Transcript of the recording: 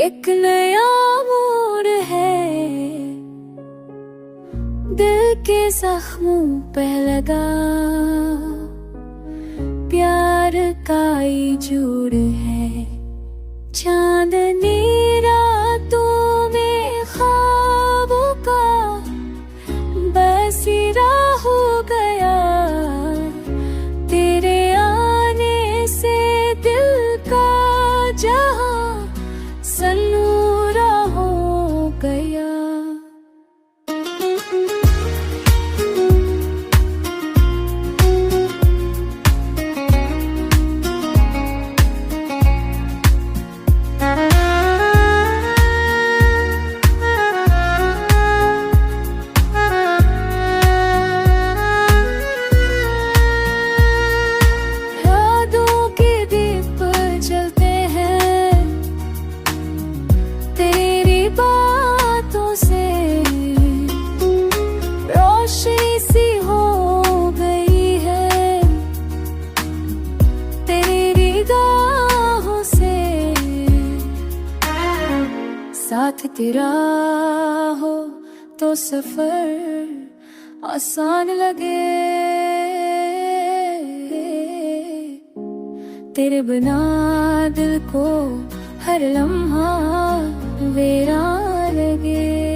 एक नया मोड़ है दिल के जख्मों पे लगा, प्यार का ही जुड़ है। चांदनी रातों में ख्वाबों का बसेरा हो गया, तेरे आने से दिल का जहां सनूरा हो गया। साथ तेरा हो तो सफर आसान लगे, तेरे बिना दिल को हर लम्हा वीरान लगे।